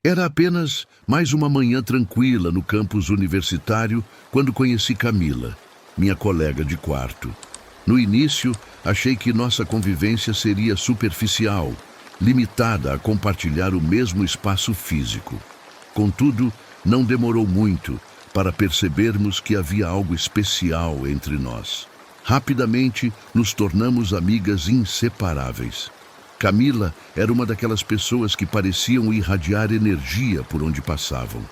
Era apenas mais uma manhã tranquila no campus universitário quando conheci Camila, minha colega de quarto. No início, achei que nossa convivência seria superficial, limitada a compartilhar o mesmo espaço físico. Contudo, não demorou muito para percebermos que havia algo especial entre nós. Rapidamente, nos tornamos amigas inseparáveis. Camila era uma daquelas pessoas que pareciam irradiar energia por onde passavam.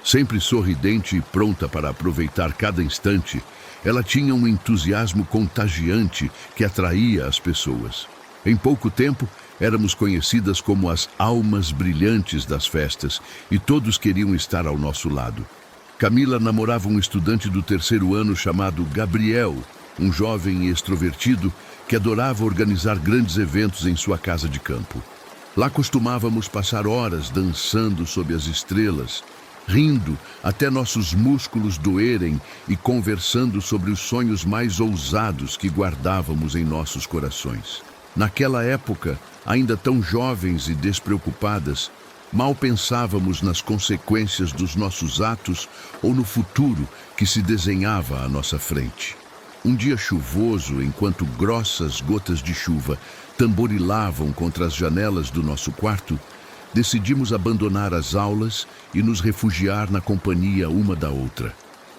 Sempre sorridente e pronta para aproveitar cada instante, ela tinha um entusiasmo contagiante que atraía as pessoas. Em pouco tempo, éramos conhecidas como as almas brilhantes das festas e todos queriam estar ao nosso lado. Camila namorava um estudante do terceiro ano chamado Gabriel, um jovem extrovertido que adorava organizar grandes eventos em sua casa de campo. Lá costumávamos passar horas dançando sob as estrelas, rindo até nossos músculos doerem e conversando sobre os sonhos mais ousados que guardávamos em nossos corações. Naquela época, ainda tão jovens e despreocupadas, mal pensávamos nas consequências dos nossos atos ou no futuro que se desenhava à nossa frente. Um dia chuvoso, enquanto grossas gotas de chuva tamborilavam contra as janelas do nosso quarto, decidimos abandonar as aulas e nos refugiar na companhia uma da outra.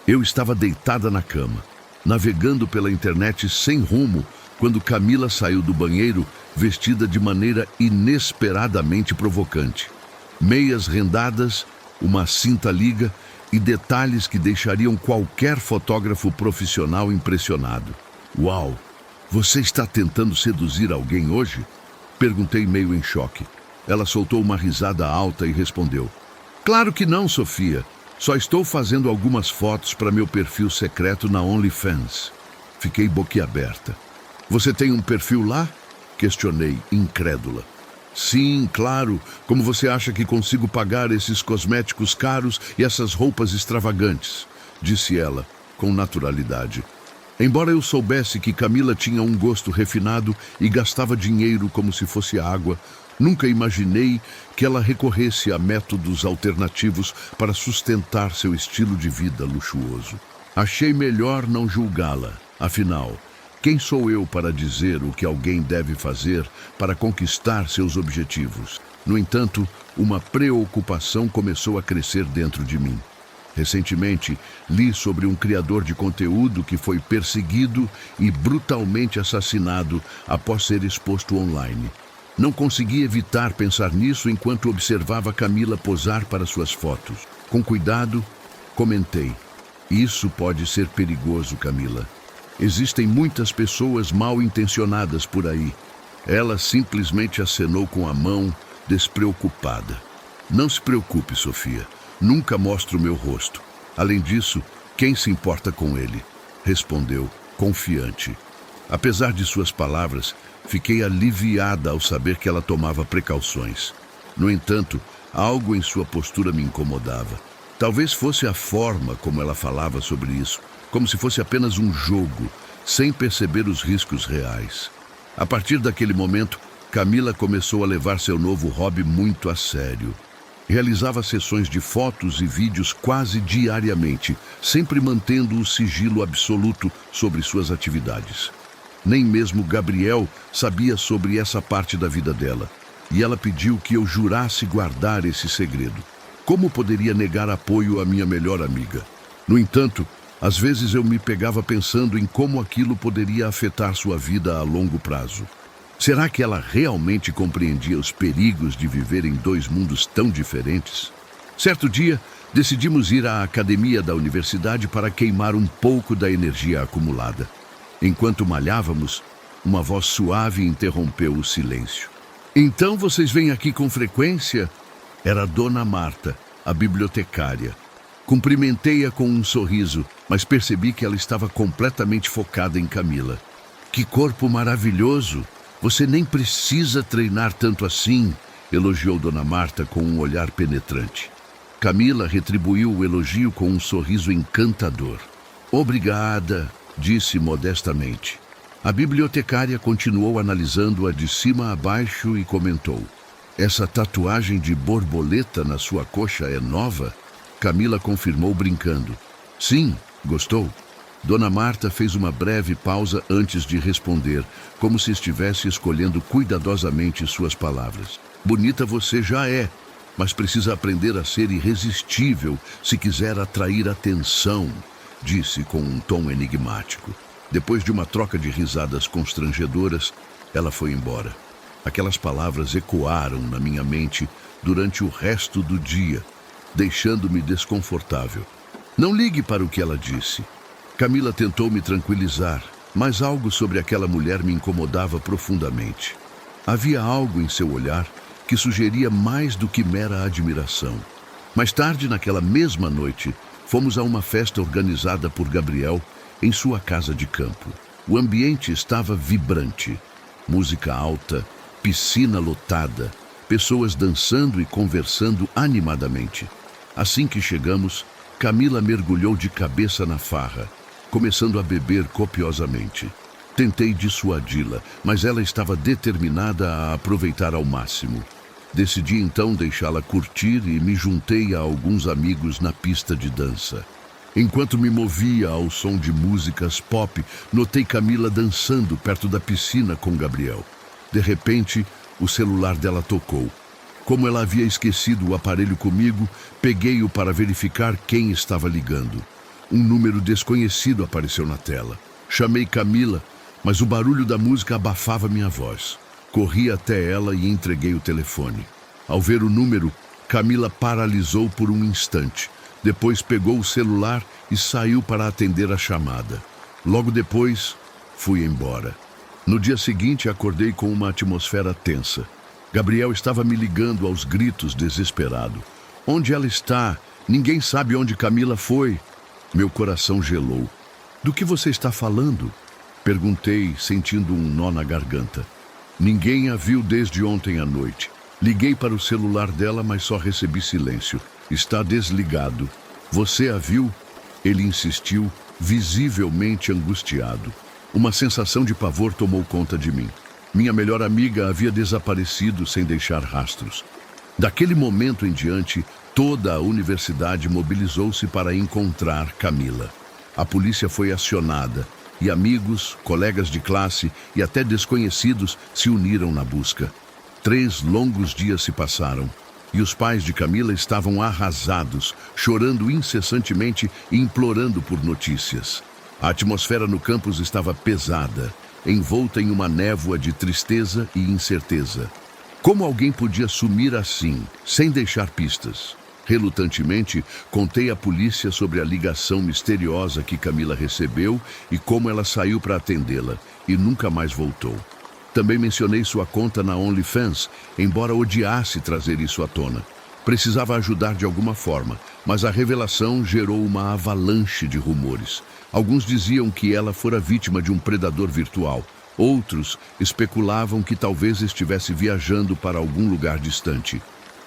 Eu estava deitada na cama, navegando pela internet sem rumo, quando Camila saiu do banheiro vestida de maneira inesperadamente provocante. Meias rendadas, uma cinta-liga e detalhes que deixariam qualquer fotógrafo profissional impressionado. Uau! Você está tentando seduzir alguém hoje? Perguntei meio em choque. Ela soltou uma risada alta e respondeu: Claro que não, Sofia. Só estou fazendo algumas fotos para meu perfil secreto na OnlyFans. Fiquei boquiaberta. Você tem um perfil lá? Questionei, incrédula. Sim, claro. Como você acha que consigo pagar esses cosméticos caros e essas roupas extravagantes? Disse ela, com naturalidade. Embora eu soubesse que Camila tinha um gosto refinado e gastava dinheiro como se fosse água, nunca imaginei que ela recorresse a métodos alternativos para sustentar seu estilo de vida luxuoso. Achei melhor não julgá-la. Afinal, quem sou eu para dizer o que alguém deve fazer para conquistar seus objetivos? No entanto, uma preocupação começou a crescer dentro de mim. Recentemente, li sobre um criador de conteúdo que foi perseguido e brutalmente assassinado após ser exposto online. Não consegui evitar pensar nisso enquanto observava Camila posar para suas fotos. Com cuidado, comentei: Isso pode ser perigoso, Camila. Existem muitas pessoas mal intencionadas por aí. Ela simplesmente acenou com a mão, despreocupada. Não se preocupe, Sofia. Nunca mostro o meu rosto. Além disso, quem se importa com ele? Respondeu, confiante. Apesar de suas palavras, fiquei aliviada ao saber que ela tomava precauções. No entanto, algo em sua postura me incomodava. Talvez fosse a forma como ela falava sobre isso, como se fosse apenas um jogo, sem perceber os riscos reais. A partir daquele momento, Camila começou a levar seu novo hobby muito a sério. Realizava sessões de fotos e vídeos quase diariamente, sempre mantendo o sigilo absoluto sobre suas atividades. Nem mesmo Gabriel sabia sobre essa parte da vida dela, e ela pediu que eu jurasse guardar esse segredo. Como poderia negar apoio à minha melhor amiga? No entanto, às vezes eu me pegava pensando em como aquilo poderia afetar sua vida a longo prazo. Será que ela realmente compreendia os perigos de viver em dois mundos tão diferentes? Certo dia, decidimos ir à academia da universidade para queimar um pouco da energia acumulada. Enquanto malhávamos, uma voz suave interrompeu o silêncio. Então vocês vêm aqui com frequência? Era Dona Marta, a bibliotecária. Cumprimentei-a com um sorriso, mas percebi que ela estava completamente focada em Camila. Que corpo maravilhoso! Você nem precisa treinar tanto assim, elogiou Dona Marta com um olhar penetrante. Camila retribuiu o elogio com um sorriso encantador. Obrigada, disse modestamente. A bibliotecária continuou analisando-a de cima a baixo e comentou: Essa tatuagem de borboleta na sua coxa é nova? Camila confirmou brincando. Sim, gostou? Dona Marta fez uma breve pausa antes de responder, como se estivesse escolhendo cuidadosamente suas palavras. Bonita você já é, mas precisa aprender a ser irresistível se quiser atrair atenção, disse com um tom enigmático. Depois de uma troca de risadas constrangedoras, ela foi embora. Aquelas palavras ecoaram na minha mente durante o resto do dia, deixando-me desconfortável. Não ligue para o que ela disse. Camila tentou me tranquilizar, mas algo sobre aquela mulher me incomodava profundamente. Havia algo em seu olhar que sugeria mais do que mera admiração. Mais tarde, naquela mesma noite, fomos a uma festa organizada por Gabriel em sua casa de campo. O ambiente estava vibrante. Música alta, piscina lotada, pessoas dançando e conversando animadamente. Assim que chegamos, Camila mergulhou de cabeça na farra, começando a beber copiosamente. Tentei dissuadi-la, mas ela estava determinada a aproveitar ao máximo. Decidi então deixá-la curtir e me juntei a alguns amigos na pista de dança. Enquanto me movia ao som de músicas pop, notei Camila dançando perto da piscina com Gabriel. De repente, o celular dela tocou. Como ela havia esquecido o aparelho comigo, peguei-o para verificar quem estava ligando. Um número desconhecido apareceu na tela. Chamei Camila, mas o barulho da música abafava minha voz. Corri até ela e entreguei o telefone. Ao ver o número, Camila paralisou por um instante. Depois pegou o celular e saiu para atender a chamada. Logo depois, fui embora. No dia seguinte, acordei com uma atmosfera tensa. Gabriel estava me ligando aos gritos, desesperado. Onde ela está? Ninguém sabe onde Camila foi. Meu coração gelou. Do que você está falando? Perguntei, sentindo um nó na garganta. Ninguém a viu desde ontem à noite. Liguei para o celular dela, mas só recebi silêncio. Está desligado. Você a viu? Ele insistiu, visivelmente angustiado. Uma sensação de pavor tomou conta de mim. Minha melhor amiga havia desaparecido sem deixar rastros. Daquele momento em diante, toda a universidade mobilizou-se para encontrar Camila. A polícia foi acionada e amigos, colegas de classe e até desconhecidos se uniram na busca. 3 longos dias se passaram e os pais de Camila estavam arrasados, chorando incessantemente e implorando por notícias. A atmosfera no campus estava pesada, envolta em uma névoa de tristeza e incerteza. Como alguém podia sumir assim, sem deixar pistas? Relutantemente, contei à polícia sobre a ligação misteriosa que Camila recebeu e como ela saiu para atendê-la, e nunca mais voltou. Também mencionei sua conta na OnlyFans, embora odiasse trazer isso à tona. Precisava ajudar de alguma forma, mas a revelação gerou uma avalanche de rumores. Alguns diziam que ela fora vítima de um predador virtual. Outros especulavam que talvez estivesse viajando para algum lugar distante.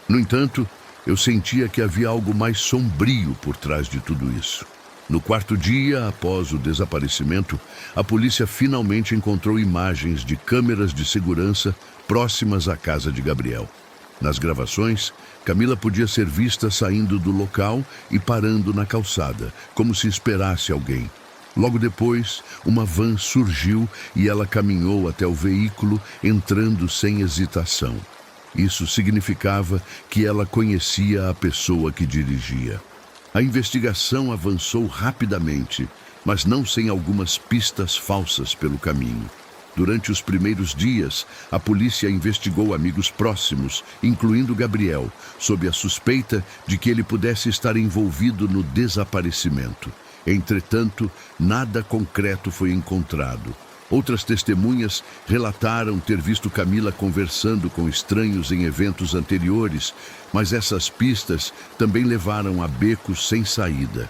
No entanto, eu sentia que havia algo mais sombrio por trás de tudo isso. No 4º dia após o desaparecimento, a polícia finalmente encontrou imagens de câmeras de segurança próximas à casa de Gabriel. Nas gravações, Camila podia ser vista saindo do local e parando na calçada, como se esperasse alguém. Logo depois, uma van surgiu e ela caminhou até o veículo, entrando sem hesitação. Isso significava que ela conhecia a pessoa que dirigia. A investigação avançou rapidamente, mas não sem algumas pistas falsas pelo caminho. Durante os primeiros dias, a polícia investigou amigos próximos, incluindo Gabriel, sob a suspeita de que ele pudesse estar envolvido no desaparecimento. Entretanto, nada concreto foi encontrado. Outras testemunhas relataram ter visto Camila conversando com estranhos em eventos anteriores, mas essas pistas também levaram a becos sem saída.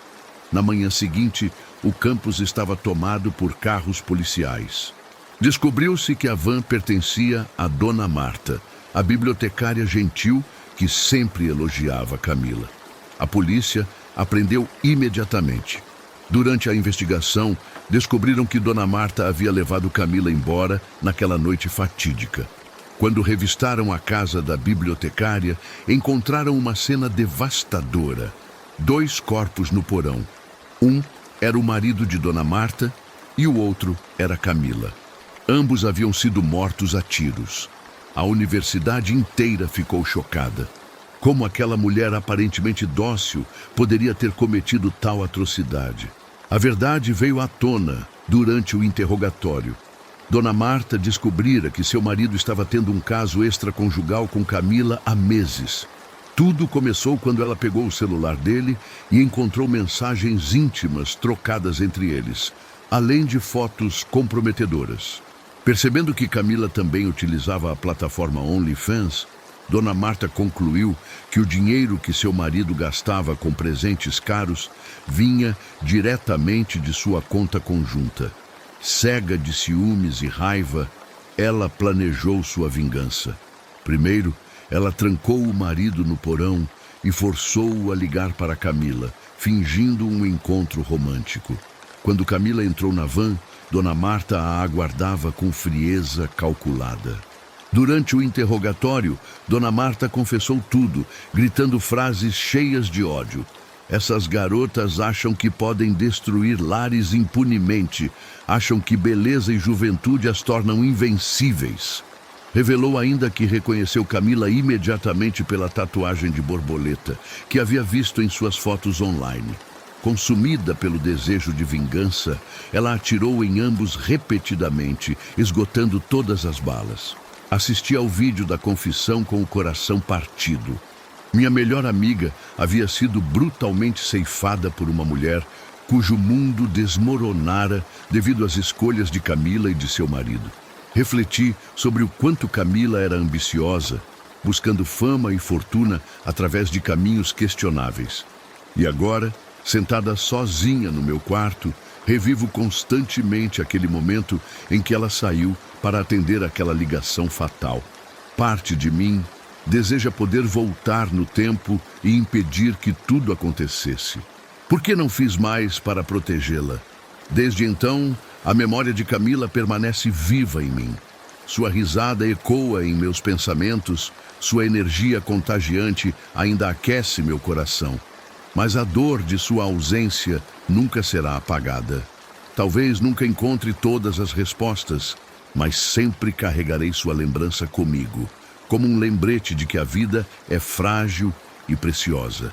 Na manhã seguinte, o campus estava tomado por carros policiais. Descobriu-se que a van pertencia a Dona Marta, a bibliotecária gentil que sempre elogiava Camila. A polícia a prendeu imediatamente. Durante a investigação, descobriram que Dona Marta havia levado Camila embora naquela noite fatídica. Quando revistaram a casa da bibliotecária, encontraram uma cena devastadora. 2 corpos no porão. Um era o marido de Dona Marta e o outro era Camila. Ambos haviam sido mortos a tiros. A universidade inteira ficou chocada. Como aquela mulher aparentemente dócil poderia ter cometido tal atrocidade? A verdade veio à tona durante o interrogatório. Dona Marta descobrira que seu marido estava tendo um caso extraconjugal com Camila há meses. Tudo começou quando ela pegou o celular dele e encontrou mensagens íntimas trocadas entre eles, além de fotos comprometedoras. Percebendo que Camila também utilizava a plataforma OnlyFans, Dona Marta concluiu que o dinheiro que seu marido gastava com presentes caros vinha diretamente de sua conta conjunta. Cega de ciúmes e raiva, ela planejou sua vingança. Primeiro, ela trancou o marido no porão e forçou-o a ligar para Camila, fingindo um encontro romântico. Quando Camila entrou na van, Dona Marta a aguardava com frieza calculada. Durante o interrogatório, Dona Marta confessou tudo, gritando frases cheias de ódio. Essas garotas acham que podem destruir lares impunemente, acham que beleza e juventude as tornam invencíveis. Revelou ainda que reconheceu Camila imediatamente pela tatuagem de borboleta, que havia visto em suas fotos online. Consumida pelo desejo de vingança, ela atirou em ambos repetidamente, esgotando todas as balas. Assisti ao vídeo da confissão com o coração partido. Minha melhor amiga havia sido brutalmente ceifada por uma mulher cujo mundo desmoronara devido às escolhas de Camila e de seu marido. Refleti sobre o quanto Camila era ambiciosa, buscando fama e fortuna através de caminhos questionáveis. E agora, sentada sozinha no meu quarto, revivo constantemente aquele momento em que ela saiu para atender aquela ligação fatal. Parte de mim deseja poder voltar no tempo e impedir que tudo acontecesse. Por que não fiz mais para protegê-la? Desde então, a memória de Camila permanece viva em mim. Sua risada ecoa em meus pensamentos, sua energia contagiante ainda aquece meu coração. Mas a dor de sua ausência nunca será apagada. Talvez nunca encontre todas as respostas, mas sempre carregarei sua lembrança comigo, como um lembrete de que a vida é frágil e preciosa.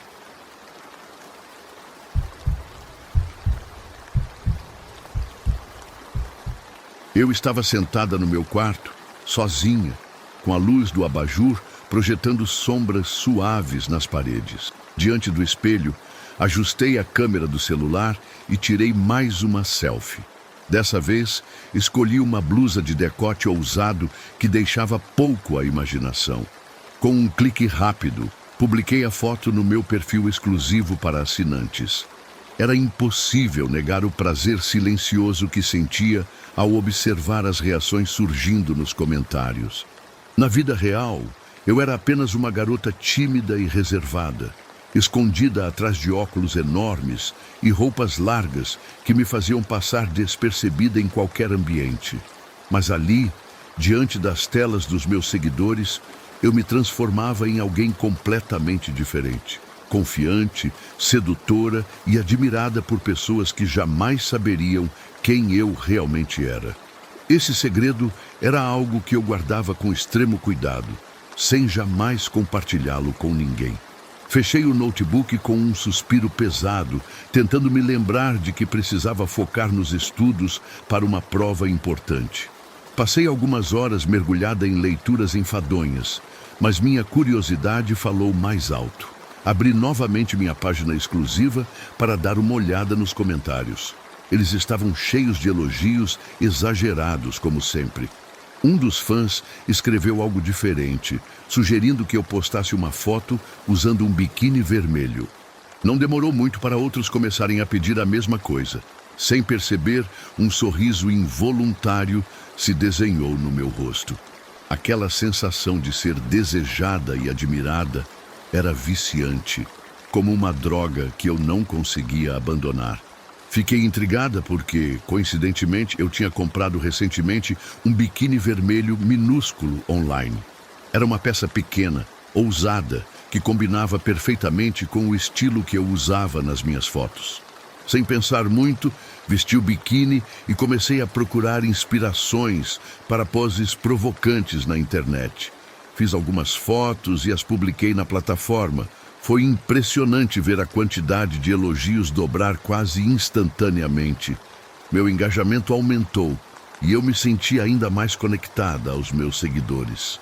Eu estava sentada no meu quarto, sozinha, com a luz do abajur projetando sombras suaves nas paredes. Diante do espelho, ajustei a câmera do celular e tirei mais uma selfie. Dessa vez, escolhi uma blusa de decote ousado que deixava pouco à imaginação. Com um clique rápido, publiquei a foto no meu perfil exclusivo para assinantes. Era impossível negar o prazer silencioso que sentia ao observar as reações surgindo nos comentários. Na vida real, eu era apenas uma garota tímida e reservada, escondida atrás de óculos enormes e roupas largas que me faziam passar despercebida em qualquer ambiente. Mas ali, diante das telas dos meus seguidores, eu me transformava em alguém completamente diferente. Confiante, sedutora e admirada por pessoas que jamais saberiam quem eu realmente era. Esse segredo era algo que eu guardava com extremo cuidado, sem jamais compartilhá-lo com ninguém. Fechei o notebook com um suspiro pesado, tentando me lembrar de que precisava focar nos estudos para uma prova importante. Passei algumas horas mergulhada em leituras enfadonhas, mas minha curiosidade falou mais alto. Abri novamente minha página exclusiva para dar uma olhada nos comentários. Eles estavam cheios de elogios exagerados, como sempre. Um dos fãs escreveu algo diferente, sugerindo que eu postasse uma foto usando um biquíni vermelho. Não demorou muito para outros começarem a pedir a mesma coisa. Sem perceber, um sorriso involuntário se desenhou no meu rosto. Aquela sensação de ser desejada e admirada era viciante, como uma droga que eu não conseguia abandonar. Fiquei intrigada porque, coincidentemente, eu tinha comprado recentemente um biquíni vermelho minúsculo online. Era uma peça pequena, ousada, que combinava perfeitamente com o estilo que eu usava nas minhas fotos. Sem pensar muito, vesti o biquíni e comecei a procurar inspirações para poses provocantes na internet. Fiz algumas fotos e as publiquei na plataforma. Foi impressionante ver a quantidade de elogios dobrar quase instantaneamente. Meu engajamento aumentou e eu me senti ainda mais conectada aos meus seguidores.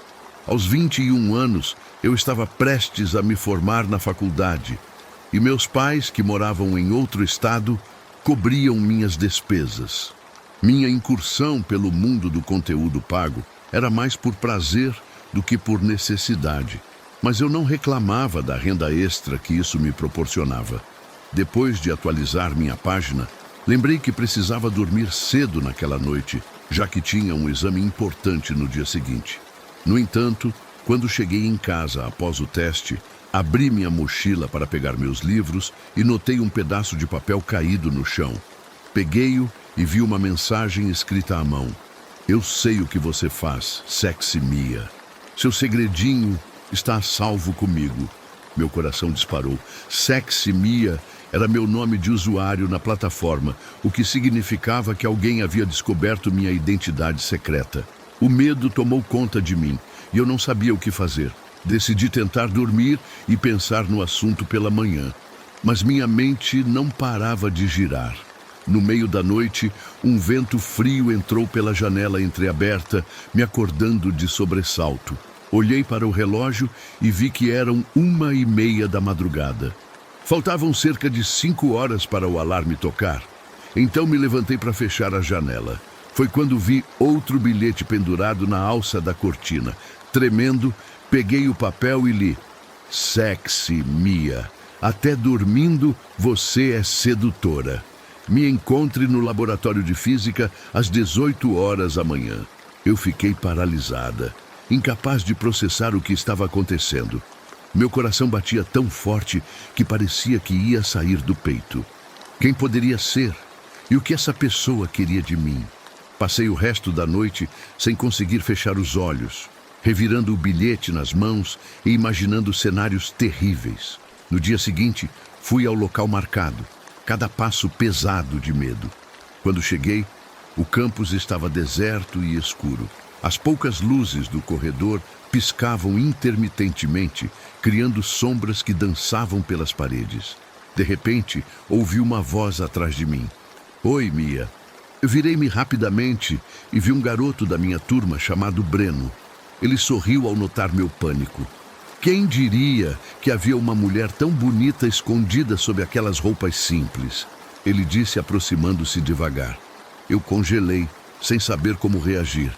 Aos 21 anos, eu estava prestes a me formar na faculdade e meus pais, que moravam em outro estado, cobriam minhas despesas. Minha incursão pelo mundo do conteúdo pago era mais por prazer do que por necessidade. Mas eu não reclamava da renda extra que isso me proporcionava. Depois de atualizar minha página, lembrei que precisava dormir cedo naquela noite, já que tinha um exame importante no dia seguinte. No entanto, quando cheguei em casa após o teste, abri minha mochila para pegar meus livros e notei um pedaço de papel caído no chão. Peguei-o e vi uma mensagem escrita à mão. Eu sei o que você faz, Sexy Mia. Seu segredinho está a salvo comigo. Meu coração disparou. Sexy Mia era meu nome de usuário na plataforma, o que significava que alguém havia descoberto minha identidade secreta. O medo tomou conta de mim e eu não sabia o que fazer. Decidi tentar dormir e pensar no assunto pela manhã, mas minha mente não parava de girar. No meio da noite, um vento frio entrou pela janela entreaberta, me acordando de sobressalto. Olhei para o relógio e vi que eram 1h30 da madrugada. Faltavam cerca de 5 horas para o alarme tocar. Então me levantei para fechar a janela. Foi quando vi outro bilhete pendurado na alça da cortina. Tremendo, peguei o papel e li: Sexy Mia, até dormindo você é sedutora. Me encontre no laboratório de física às 18 horas amanhã. Eu fiquei paralisada, incapaz de processar o que estava acontecendo. Meu coração batia tão forte que parecia que ia sair do peito. Quem poderia ser? E o que essa pessoa queria de mim? Passei o resto da noite sem conseguir fechar os olhos, revirando o bilhete nas mãos e imaginando cenários terríveis. No dia seguinte, fui ao local marcado, cada passo pesado de medo. Quando cheguei, o campus estava deserto e escuro. As poucas luzes do corredor piscavam intermitentemente, criando sombras que dançavam pelas paredes. De repente, ouvi uma voz atrás de mim. Oi, Mia. Eu virei-me rapidamente e vi um garoto da minha turma chamado Breno. Ele sorriu ao notar meu pânico. Quem diria que havia uma mulher tão bonita escondida sob aquelas roupas simples? Ele disse, aproximando-se devagar. Eu congelei, sem saber como reagir.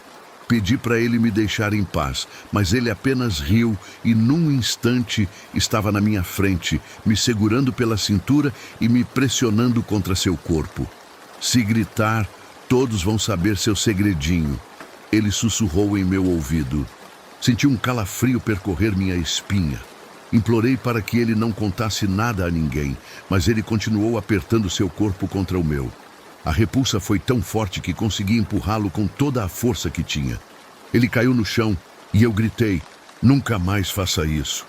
Pedi para ele me deixar em paz, mas ele apenas riu e, num instante, estava na minha frente, me segurando pela cintura e me pressionando contra seu corpo. Se gritar, todos vão saber seu segredinho. Ele sussurrou em meu ouvido. Senti um calafrio percorrer minha espinha. Implorei para que ele não contasse nada a ninguém, mas ele continuou apertando seu corpo contra o meu. A repulsa foi tão forte que consegui empurrá-lo com toda a força que tinha. Ele caiu no chão e eu gritei, nunca mais faça isso.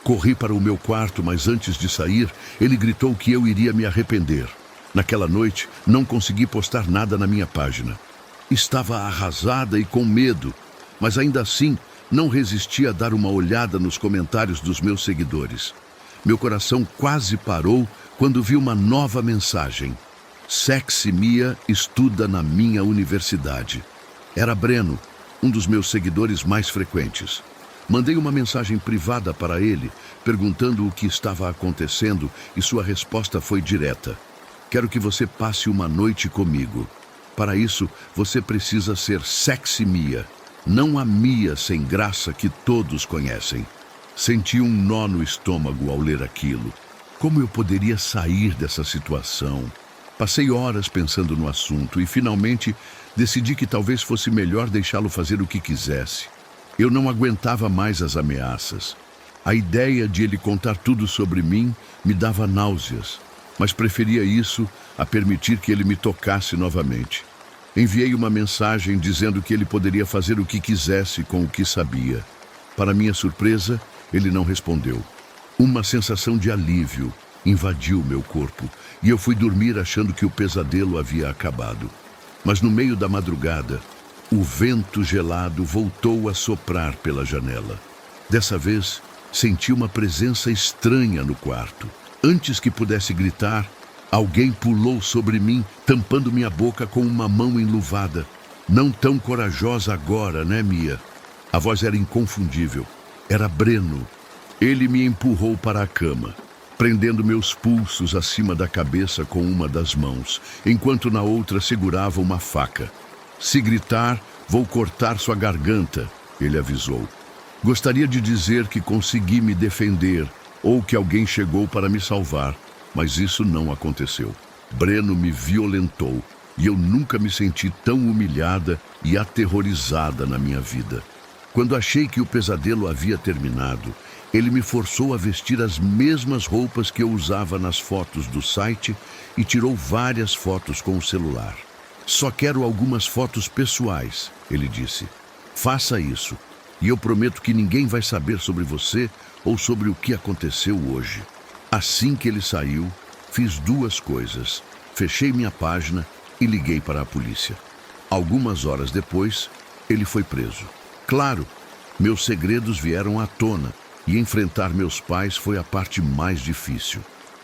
Corri para o meu quarto, mas antes de sair, ele gritou que eu iria me arrepender. Naquela noite, não consegui postar nada na minha página. Estava arrasada e com medo, mas ainda assim, não resisti a dar uma olhada nos comentários dos meus seguidores. Meu coração quase parou quando vi uma nova mensagem. Sexy Mia estuda na minha universidade. Era Breno, um dos meus seguidores mais frequentes. Mandei uma mensagem privada para ele, perguntando o que estava acontecendo, e sua resposta foi direta. Quero que você passe uma noite comigo. Para isso, você precisa ser Sexy Mia. Não a Mia sem graça que todos conhecem. Senti um nó no estômago ao ler aquilo. Como eu poderia sair dessa situação? Passei horas pensando no assunto e, finalmente, decidi que talvez fosse melhor deixá-lo fazer o que quisesse. Eu não aguentava mais as ameaças. A ideia de ele contar tudo sobre mim me dava náuseas, mas preferia isso a permitir que ele me tocasse novamente. Enviei uma mensagem dizendo que ele poderia fazer o que quisesse com o que sabia. Para minha surpresa, ele não respondeu. Uma sensação de alívio invadiu meu corpo e eu fui dormir achando que o pesadelo havia acabado. Mas no meio da madrugada, o vento gelado voltou a soprar pela janela. Dessa vez, senti uma presença estranha no quarto. Antes que pudesse gritar, alguém pulou sobre mim, tampando minha boca com uma mão enluvada. Não tão corajosa agora, né, Mia? A voz era inconfundível. Era Breno. Ele me empurrou para a cama, prendendo meus pulsos acima da cabeça com uma das mãos, enquanto na outra segurava uma faca. Se gritar, vou cortar sua garganta, ele avisou. Gostaria de dizer que consegui me defender ou que alguém chegou para me salvar, mas isso não aconteceu. Breno me violentou e eu nunca me senti tão humilhada e aterrorizada na minha vida. Quando achei que o pesadelo havia terminado, ele me forçou a vestir as mesmas roupas que eu usava nas fotos do site e tirou várias fotos com o celular. Só quero algumas fotos pessoais, ele disse. Faça isso, e eu prometo que ninguém vai saber sobre você ou sobre o que aconteceu hoje. Assim que ele saiu, fiz duas coisas. Fechei minha página e liguei para a polícia. Algumas horas depois, ele foi preso. Claro, meus segredos vieram à tona e enfrentar meus pais foi a parte mais difícil.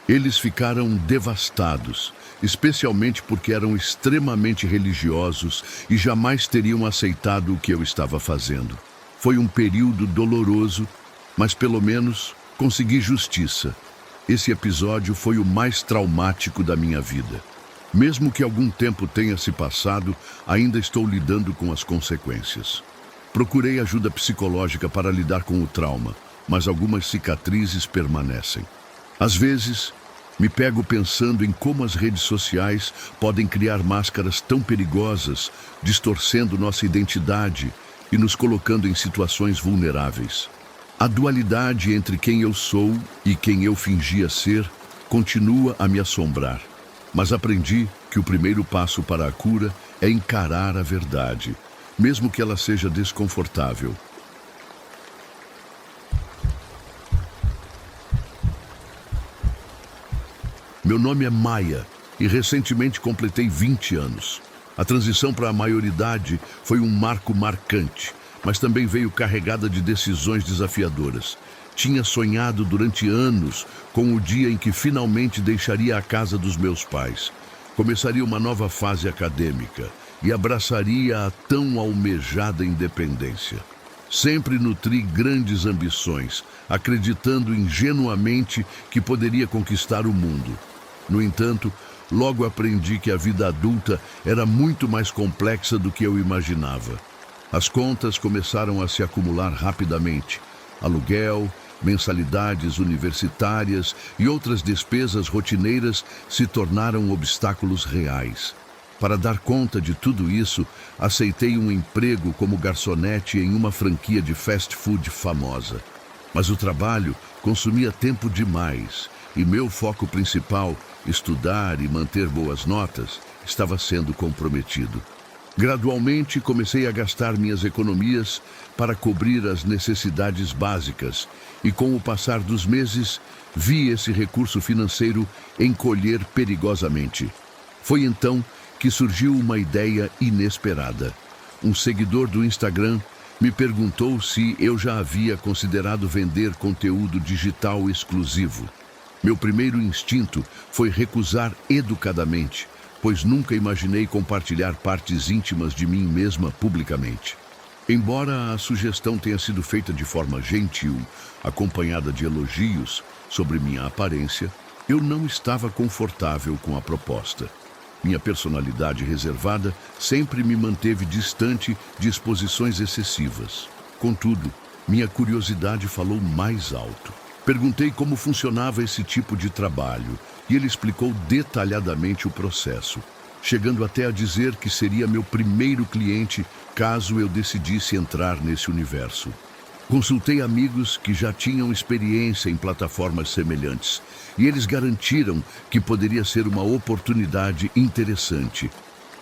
Eles ficaram devastados, especialmente porque eram extremamente religiosos e jamais teriam aceitado o que eu estava fazendo. Foi um período doloroso, mas pelo menos consegui justiça. Esse episódio foi o mais traumático da minha vida. Mesmo que algum tempo tenha se passado, ainda estou lidando com as consequências. Procurei ajuda psicológica para lidar com o trauma, mas algumas cicatrizes permanecem. Às vezes, me pego pensando em como as redes sociais podem criar máscaras tão perigosas, distorcendo nossa identidade e nos colocando em situações vulneráveis. A dualidade entre quem eu sou e quem eu fingia ser continua a me assombrar, mas aprendi que o primeiro passo para a cura é encarar a verdade, mesmo que ela seja desconfortável. Meu nome é Maia e recentemente completei 20 anos. A transição para a maioridade foi um marco marcante, mas também veio carregada de decisões desafiadoras. Tinha sonhado durante anos com o dia em que finalmente deixaria a casa dos meus pais. Começaria uma nova fase acadêmica e abraçaria a tão almejada independência. Sempre nutri grandes ambições, acreditando ingenuamente que poderia conquistar o mundo. No entanto, logo aprendi que a vida adulta era muito mais complexa do que eu imaginava. As contas começaram a se acumular rapidamente. Aluguel, mensalidades universitárias e outras despesas rotineiras se tornaram obstáculos reais. Para dar conta de tudo isso, aceitei um emprego como garçonete em uma franquia de fast food famosa. Mas o trabalho consumia tempo demais e meu foco principal, estudar e manter boas notas, estava sendo comprometido. Gradualmente, comecei a gastar minhas economias para cobrir as necessidades básicas e, com o passar dos meses, vi esse recurso financeiro encolher perigosamente. Foi então que surgiu uma ideia inesperada. Um seguidor do Instagram me perguntou se eu já havia considerado vender conteúdo digital exclusivo. Meu primeiro instinto foi recusar educadamente, pois nunca imaginei compartilhar partes íntimas de mim mesma publicamente. Embora a sugestão tenha sido feita de forma gentil, acompanhada de elogios sobre minha aparência, eu não estava confortável com a proposta. Minha personalidade reservada sempre me manteve distante de exposições excessivas. Contudo, minha curiosidade falou mais alto. Perguntei como funcionava esse tipo de trabalho e ele explicou detalhadamente o processo, chegando até a dizer que seria meu primeiro cliente caso eu decidisse entrar nesse universo. Consultei amigos que já tinham experiência em plataformas semelhantes e eles garantiram que poderia ser uma oportunidade interessante.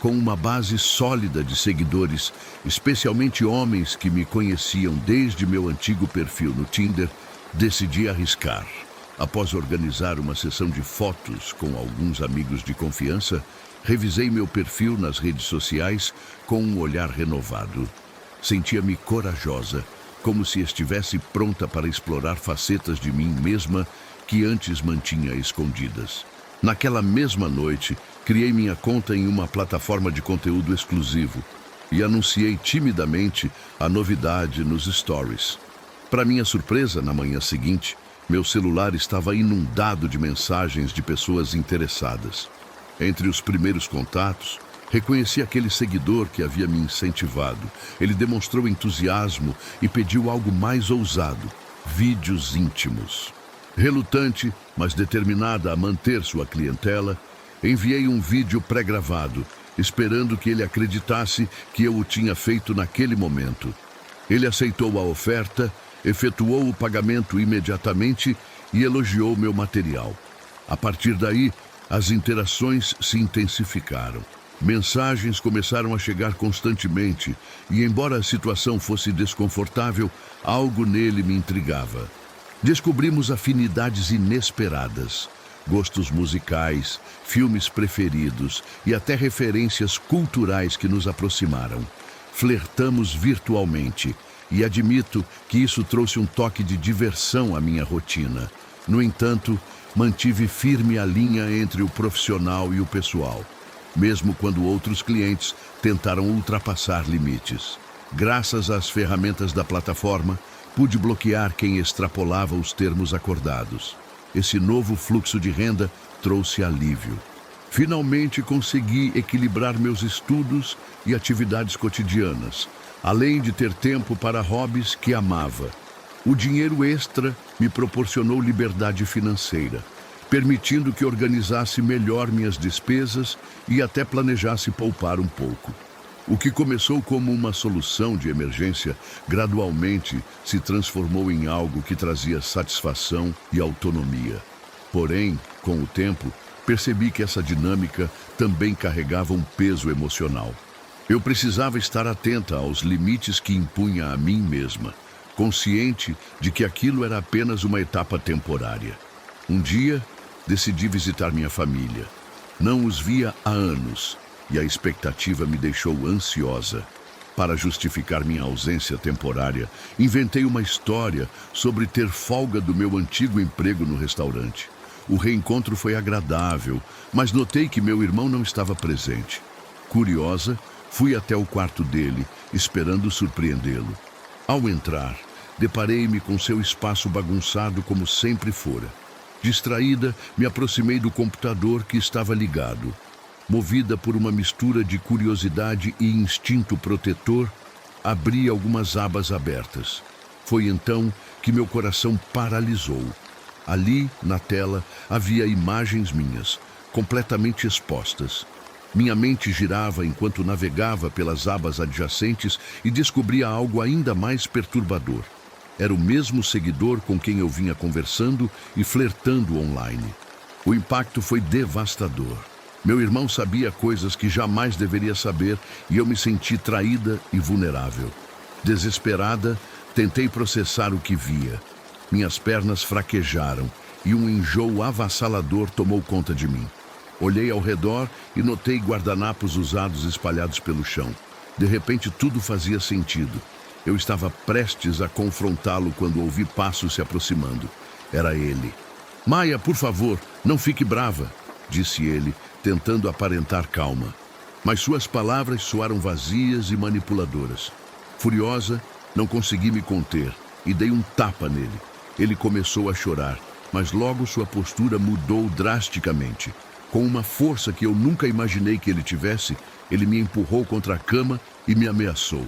Com uma base sólida de seguidores, especialmente homens que me conheciam desde meu antigo perfil no Tinder, decidi arriscar. Após organizar uma sessão de fotos com alguns amigos de confiança, revisei meu perfil nas redes sociais com um olhar renovado. Sentia-me corajosa, como se estivesse pronta para explorar facetas de mim mesma que antes mantinha escondidas. Naquela mesma noite, criei minha conta em uma plataforma de conteúdo exclusivo e anunciei timidamente a novidade nos stories. Para minha surpresa, na manhã seguinte, meu celular estava inundado de mensagens de pessoas interessadas. Entre os primeiros contatos, reconheci aquele seguidor que havia me incentivado. Ele demonstrou entusiasmo e pediu algo mais ousado: vídeos íntimos. Relutante, mas determinada a manter sua clientela, enviei um vídeo pré-gravado, esperando que ele acreditasse que eu o tinha feito naquele momento. Ele aceitou a oferta, efetuou o pagamento imediatamente e elogiou meu material. A partir daí, as interações se intensificaram. Mensagens começaram a chegar constantemente e, embora a situação fosse desconfortável, algo nele me intrigava. Descobrimos afinidades inesperadas, gostos musicais, filmes preferidos e até referências culturais que nos aproximaram. Flertamos virtualmente e admito que isso trouxe um toque de diversão à minha rotina. No entanto, mantive firme a linha entre o profissional e o pessoal, mesmo quando outros clientes tentaram ultrapassar limites. Graças às ferramentas da plataforma, pude bloquear quem extrapolava os termos acordados. Esse novo fluxo de renda trouxe alívio. Finalmente consegui equilibrar meus estudos e atividades cotidianas, além de ter tempo para hobbies que amava. O dinheiro extra me proporcionou liberdade financeira, permitindo que organizasse melhor minhas despesas e até planejasse poupar um pouco. O que começou como uma solução de emergência, gradualmente se transformou em algo que trazia satisfação e autonomia. Porém, com o tempo, percebi que essa dinâmica também carregava um peso emocional. Eu precisava estar atenta aos limites que impunha a mim mesma, consciente de que aquilo era apenas uma etapa temporária. Um dia, decidi visitar minha família. Não os via há anos e a expectativa me deixou ansiosa. Para justificar minha ausência temporária, inventei uma história sobre ter folga do meu antigo emprego no restaurante. O reencontro foi agradável, mas notei que meu irmão não estava presente. Curiosa, fui até o quarto dele, esperando surpreendê-lo. Ao entrar, deparei-me com seu espaço bagunçado como sempre fora. Distraída, me aproximei do computador que estava ligado. Movida por uma mistura de curiosidade e instinto protetor, abri algumas abas abertas. Foi então que meu coração paralisou. Ali, na tela, havia imagens minhas, completamente expostas. Minha mente girava enquanto navegava pelas abas adjacentes e descobria algo ainda mais perturbador. Era o mesmo seguidor com quem eu vinha conversando e flertando online. O impacto foi devastador. Meu irmão sabia coisas que jamais deveria saber e eu me senti traída e vulnerável. Desesperada, tentei processar o que via. Minhas pernas fraquejaram e um enjoo avassalador tomou conta de mim. Olhei ao redor e notei guardanapos usados espalhados pelo chão. De repente, tudo fazia sentido. Eu estava prestes a confrontá-lo quando ouvi passos se aproximando. Era ele. "Maia, por favor, não fique brava", disse ele, tentando aparentar calma. Mas suas palavras soaram vazias e manipuladoras. Furiosa, não consegui me conter e dei um tapa nele. Ele começou a chorar, mas logo sua postura mudou drasticamente. Com uma força que eu nunca imaginei que ele tivesse, ele me empurrou contra a cama e me ameaçou.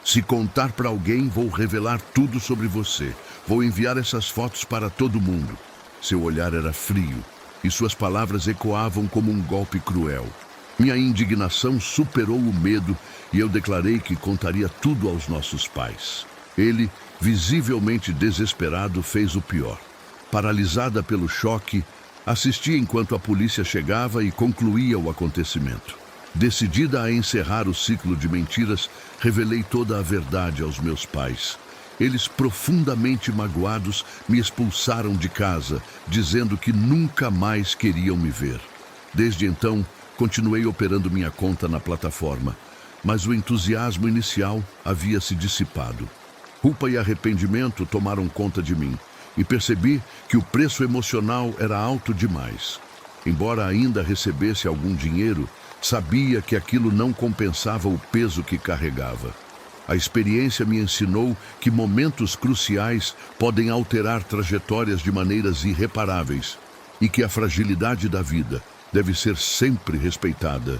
"Se contar para alguém, vou revelar tudo sobre você. Vou enviar essas fotos para todo mundo." Seu olhar era frio e suas palavras ecoavam como um golpe cruel. Minha indignação superou o medo e eu declarei que contaria tudo aos nossos pais. Ele, visivelmente desesperado, fez o pior. Paralisada pelo choque, assisti enquanto a polícia chegava e concluía o acontecimento. Decidida a encerrar o ciclo de mentiras, revelei toda a verdade aos meus pais. Eles, profundamente magoados, me expulsaram de casa, dizendo que nunca mais queriam me ver. Desde então, continuei operando minha conta na plataforma, mas o entusiasmo inicial havia se dissipado. Culpa e arrependimento tomaram conta de mim e percebi que o preço emocional era alto demais. Embora ainda recebesse algum dinheiro, sabia que aquilo não compensava o peso que carregava. A experiência me ensinou que momentos cruciais podem alterar trajetórias de maneiras irreparáveis e que a fragilidade da vida deve ser sempre respeitada.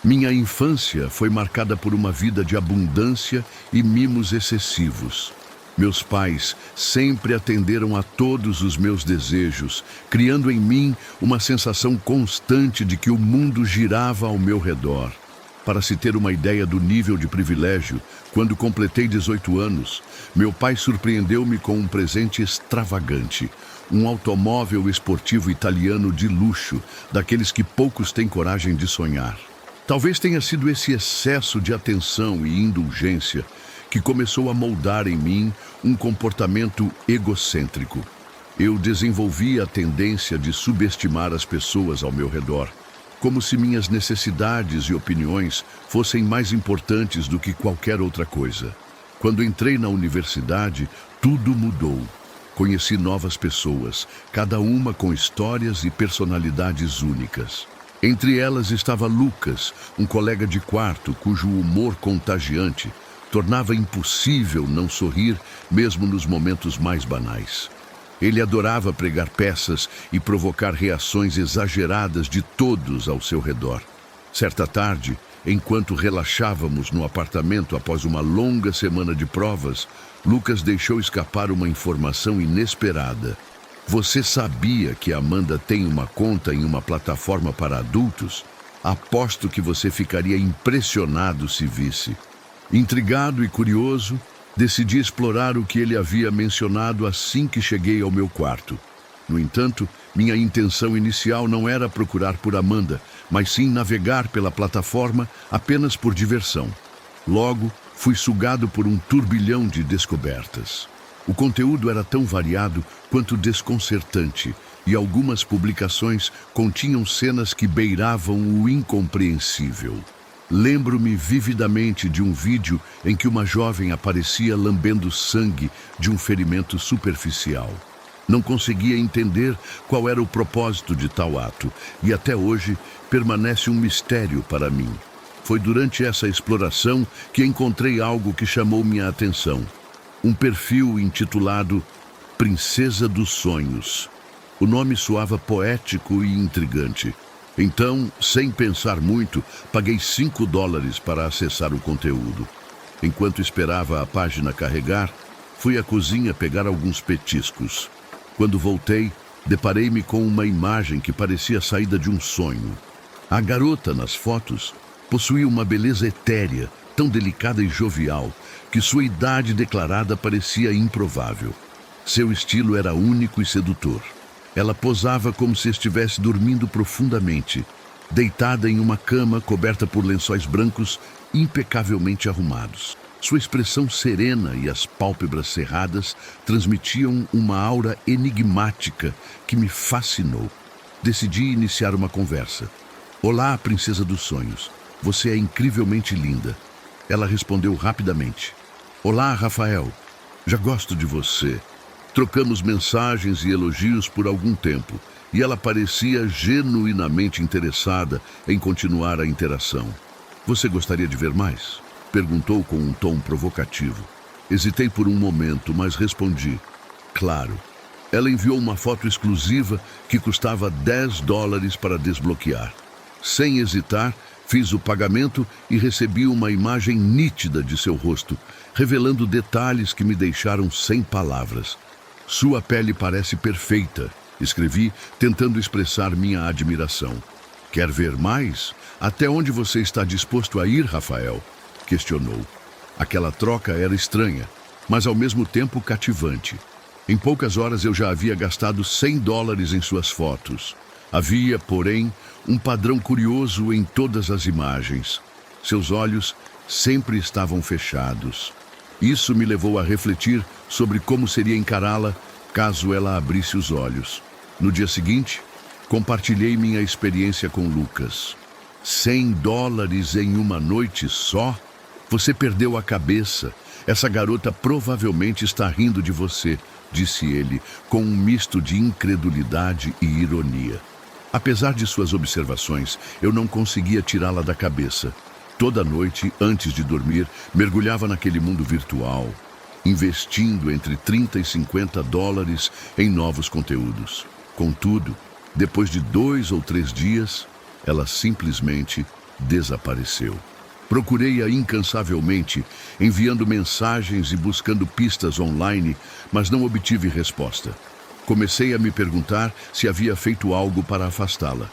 Minha infância foi marcada por uma vida de abundância e mimos excessivos. Meus pais sempre atenderam a todos os meus desejos, criando em mim uma sensação constante de que o mundo girava ao meu redor. Para se ter uma ideia do nível de privilégio, quando completei 18 anos, meu pai surpreendeu-me com um presente extravagante, um automóvel esportivo italiano de luxo, daqueles que poucos têm coragem de sonhar. Talvez tenha sido esse excesso de atenção e indulgência que começou a moldar em mim um comportamento egocêntrico. Eu desenvolvi a tendência de subestimar as pessoas ao meu redor, como se minhas necessidades e opiniões fossem mais importantes do que qualquer outra coisa. Quando entrei na universidade, tudo mudou. Conheci novas pessoas, cada uma com histórias e personalidades únicas. Entre elas estava Lucas, um colega de quarto cujo humor contagiante tornava impossível não sorrir mesmo nos momentos mais banais. Ele adorava pregar peças e provocar reações exageradas de todos ao seu redor. Certa tarde, enquanto relaxávamos no apartamento após uma longa semana de provas, Lucas deixou escapar uma informação inesperada. Você sabia que Amanda tem uma conta em uma plataforma para adultos? Aposto que você ficaria impressionado se visse. Intrigado e curioso, decidi explorar o que ele havia mencionado assim que cheguei ao meu quarto. No entanto, minha intenção inicial não era procurar por Amanda, mas sim navegar pela plataforma apenas por diversão. Logo, fui sugado por um turbilhão de descobertas. O conteúdo era tão variado quanto desconcertante, e algumas publicações continham cenas que beiravam o incompreensível. Lembro-me vividamente de um vídeo em que uma jovem aparecia lambendo sangue de um ferimento superficial. Não conseguia entender qual era o propósito de tal ato, e até hoje permanece um mistério para mim. Foi durante essa exploração que encontrei algo que chamou minha atenção. Um perfil intitulado Princesa dos Sonhos. O nome soava poético e intrigante. Então, sem pensar muito, paguei $5 para acessar o conteúdo. Enquanto esperava a página carregar, fui à cozinha pegar alguns petiscos. Quando voltei, deparei-me com uma imagem que parecia saída de um sonho. A garota nas fotos possuía uma beleza etérea, tão delicada e jovial, que sua idade declarada parecia improvável. Seu estilo era único e sedutor. Ela posava como se estivesse dormindo profundamente, deitada em uma cama coberta por lençóis brancos impecavelmente arrumados. Sua expressão serena e as pálpebras cerradas transmitiam uma aura enigmática que me fascinou. Decidi iniciar uma conversa. Olá, Princesa dos Sonhos. Você é incrivelmente linda. Ela respondeu rapidamente. Olá, Rafael. Já gosto de você. Trocamos mensagens e elogios por algum tempo, e ela parecia genuinamente interessada em continuar a interação. Você gostaria de ver mais? Perguntou com um tom provocativo. Hesitei por um momento, mas respondi. Claro. Ela enviou uma foto exclusiva que custava $10 para desbloquear. Sem hesitar, fiz o pagamento e recebi uma imagem nítida de seu rosto, revelando detalhes que me deixaram sem palavras. Sua pele parece perfeita, escrevi, tentando expressar minha admiração. Quer ver mais? Até onde você está disposto a ir, Rafael? Questionou. Aquela troca era estranha, mas ao mesmo tempo cativante. Em poucas horas eu já havia gastado $100 em suas fotos. Havia, porém, um padrão curioso em todas as imagens. Seus olhos sempre estavam fechados. Isso me levou a refletir sobre como seria encará-la caso ela abrisse os olhos. No dia seguinte, compartilhei minha experiência com Lucas. $100 em uma noite só? Você perdeu a cabeça. Essa garota provavelmente está rindo de você, disse ele, com um misto de incredulidade e ironia. Apesar de suas observações, eu não conseguia tirá-la da cabeça. Toda noite, antes de dormir, mergulhava naquele mundo virtual, investindo entre $30 e $50 em novos conteúdos. Contudo, depois de 2 ou 3 dias, ela simplesmente desapareceu. Procurei-a incansavelmente, enviando mensagens e buscando pistas online, mas não obtive resposta. Comecei a me perguntar se havia feito algo para afastá-la.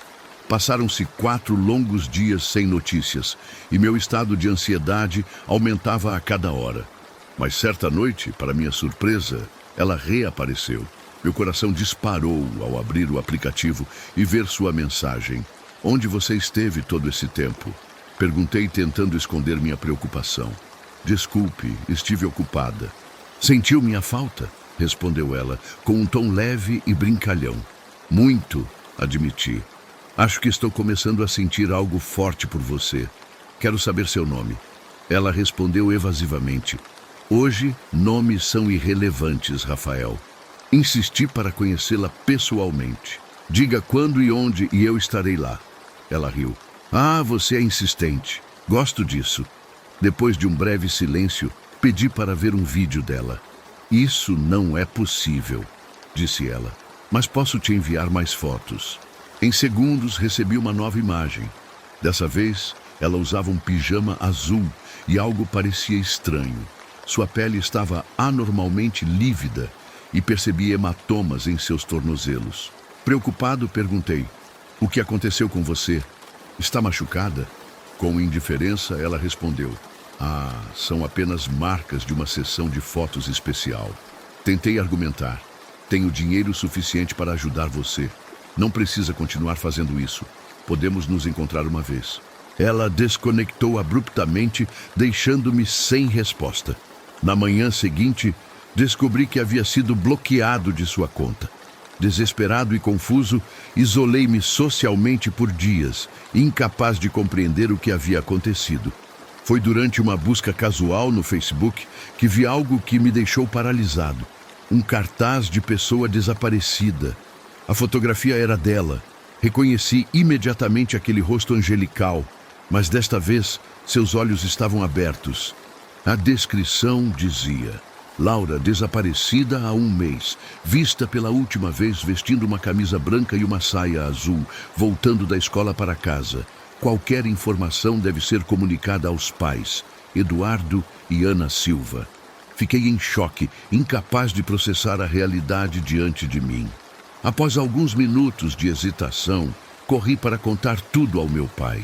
Passaram-se 4 longos dias sem notícias, e meu estado de ansiedade aumentava a cada hora. Mas certa noite, para minha surpresa, ela reapareceu. Meu coração disparou ao abrir o aplicativo e ver sua mensagem. Onde você esteve todo esse tempo? Perguntei, tentando esconder minha preocupação. Desculpe, estive ocupada. Sentiu minha falta? Respondeu ela, com um tom leve e brincalhão. Muito, admiti. Acho que estou começando a sentir algo forte por você. Quero saber seu nome. Ela respondeu evasivamente. Hoje, nomes são irrelevantes, Rafael. Insisti para conhecê-la pessoalmente. Diga quando e onde e eu estarei lá. Ela riu. Ah, você é insistente. Gosto disso. Depois de um breve silêncio, pedi para ver um vídeo dela. Isso não é possível, disse ela. Mas posso te enviar mais fotos. Em segundos, recebi uma nova imagem. Dessa vez, ela usava um pijama azul e algo parecia estranho. Sua pele estava anormalmente lívida e percebi hematomas em seus tornozelos. Preocupado, perguntei, o que aconteceu com você? Está machucada? Com indiferença, ela respondeu, são apenas marcas de uma sessão de fotos especial. Tentei argumentar, tenho dinheiro suficiente para ajudar você. Não precisa continuar fazendo isso. Podemos nos encontrar uma vez. Ela desconectou abruptamente, deixando-me sem resposta. Na manhã seguinte, descobri que havia sido bloqueado de sua conta. Desesperado e confuso, isolei-me socialmente por dias, incapaz de compreender o que havia acontecido. Foi durante uma busca casual no Facebook que vi algo que me deixou paralisado. Um cartaz de pessoa desaparecida. A fotografia era dela. Reconheci imediatamente aquele rosto angelical, mas desta vez seus olhos estavam abertos. A descrição dizia: Laura desaparecida há 1 mês, vista pela última vez vestindo uma camisa branca e uma saia azul, voltando da escola para casa. Qualquer informação deve ser comunicada aos pais, Eduardo e Ana Silva. Fiquei em choque, incapaz de processar a realidade diante de mim. Após alguns minutos de hesitação, corri para contar tudo ao meu pai.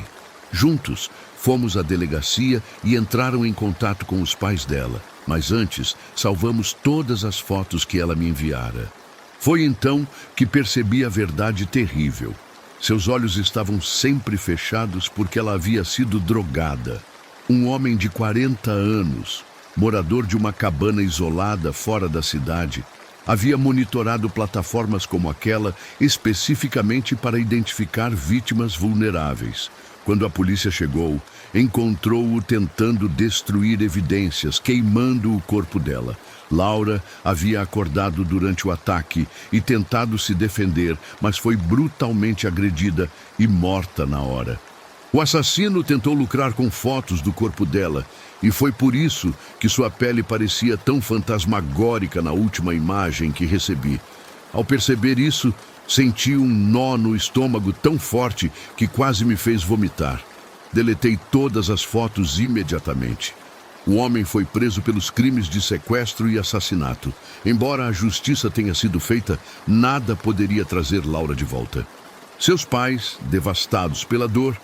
Juntos, fomos à delegacia e entraram em contato com os pais dela, mas antes, salvamos todas as fotos que ela me enviara. Foi então que percebi a verdade terrível. Seus olhos estavam sempre fechados porque ela havia sido drogada. Um homem de 40 anos, morador de uma cabana isolada fora da cidade, havia monitorado plataformas como aquela especificamente para identificar vítimas vulneráveis. Quando a polícia chegou, encontrou-o tentando destruir evidências, queimando o corpo dela. Laura havia acordado durante o ataque e tentado se defender, mas foi brutalmente agredida e morta na hora. O assassino tentou lucrar com fotos do corpo dela, e foi por isso que sua pele parecia tão fantasmagórica na última imagem que recebi. Ao perceber isso, senti um nó no estômago tão forte que quase me fez vomitar. Deletei todas as fotos imediatamente. O homem foi preso pelos crimes de sequestro e assassinato. Embora a justiça tenha sido feita, nada poderia trazer Laura de volta. Seus pais, devastados pela dor,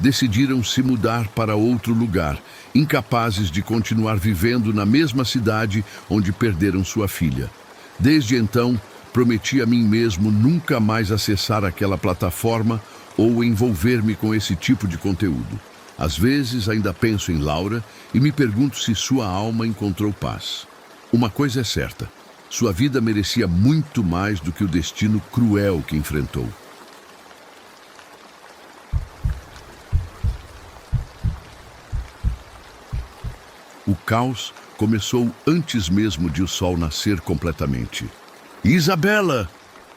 decidiram se mudar para outro lugar, incapazes de continuar vivendo na mesma cidade onde perderam sua filha. Desde então, prometi a mim mesmo nunca mais acessar aquela plataforma ou envolver-me com esse tipo de conteúdo. Às vezes ainda penso em Laura e me pergunto se sua alma encontrou paz. Uma coisa é certa, sua vida merecia muito mais do que o destino cruel que enfrentou. O caos começou antes mesmo de o sol nascer completamente. "Isabela!"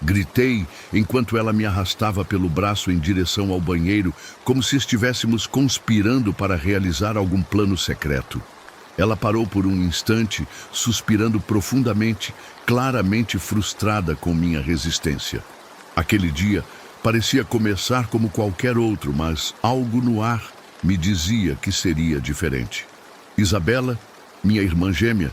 Gritei enquanto ela me arrastava pelo braço em direção ao banheiro, como se estivéssemos conspirando para realizar algum plano secreto. Ela parou por um instante, suspirando profundamente, claramente frustrada com minha resistência. Aquele dia parecia começar como qualquer outro, mas algo no ar me dizia que seria diferente. Isabela, minha irmã gêmea,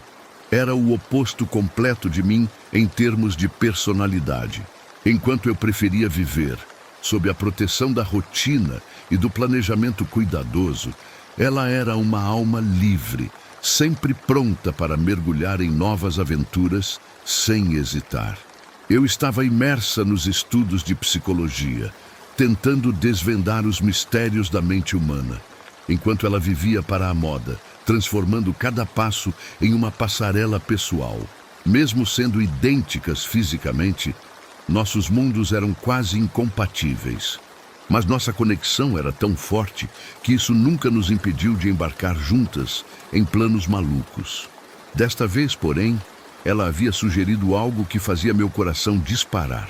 era o oposto completo de mim em termos de personalidade. Enquanto eu preferia viver sob a proteção da rotina e do planejamento cuidadoso, ela era uma alma livre, sempre pronta para mergulhar em novas aventuras sem hesitar. Eu estava imersa nos estudos de psicologia, tentando desvendar os mistérios da mente humana, enquanto ela vivia para a moda, transformando cada passo em uma passarela pessoal. Mesmo sendo idênticas fisicamente, nossos mundos eram quase incompatíveis. Mas nossa conexão era tão forte que isso nunca nos impediu de embarcar juntas em planos malucos. Desta vez, porém, ela havia sugerido algo que fazia meu coração disparar: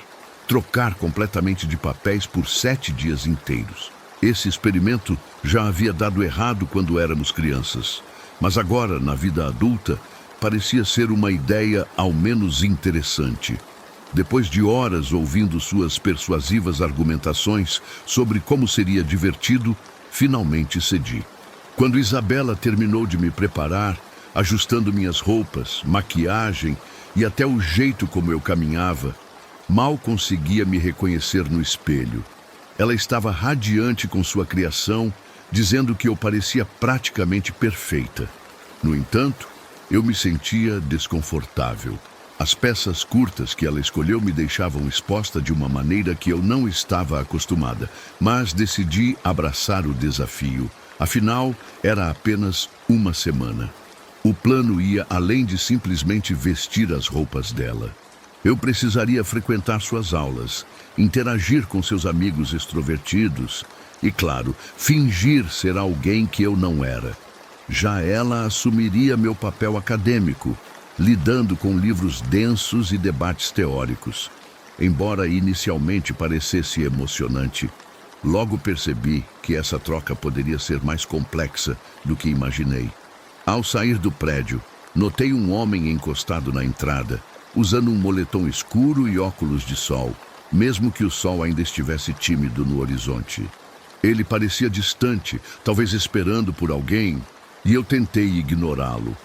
trocar completamente de papéis por 7 dias inteiros. Esse experimento já havia dado errado quando éramos crianças, mas agora, na vida adulta, parecia ser uma ideia ao menos interessante. Depois de horas ouvindo suas persuasivas argumentações sobre como seria divertido, finalmente cedi. Quando Isabela terminou de me preparar, ajustando minhas roupas, maquiagem e até o jeito como eu caminhava, mal conseguia me reconhecer no espelho. Ela estava radiante com sua criação, dizendo que eu parecia praticamente perfeita. No entanto, eu me sentia desconfortável. As peças curtas que ela escolheu me deixavam exposta de uma maneira que eu não estava acostumada, mas decidi abraçar o desafio. Afinal, era apenas uma semana. O plano ia além de simplesmente vestir as roupas dela. Eu precisaria frequentar suas aulas, interagir com seus amigos extrovertidos e, claro, fingir ser alguém que eu não era. Já ela assumiria meu papel acadêmico, lidando com livros densos e debates teóricos. Embora inicialmente parecesse emocionante, logo percebi que essa troca poderia ser mais complexa do que imaginei. Ao sair do prédio, notei um homem encostado na entrada, usando um moletom escuro e óculos de sol, mesmo que o sol ainda estivesse tímido no horizonte. Ele parecia distante, talvez esperando por alguém, e eu tentei ignorá-lo.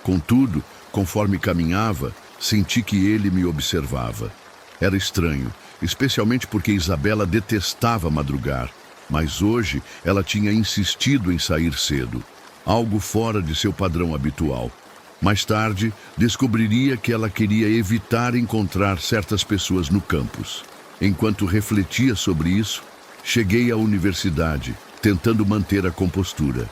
Contudo, conforme caminhava, senti que ele me observava. Era estranho, especialmente porque Isabela detestava madrugar, mas hoje ela tinha insistido em sair cedo, algo fora de seu padrão habitual. Mais tarde, descobriria que ela queria evitar encontrar certas pessoas no campus. Enquanto refletia sobre isso, cheguei à universidade, tentando manter a compostura.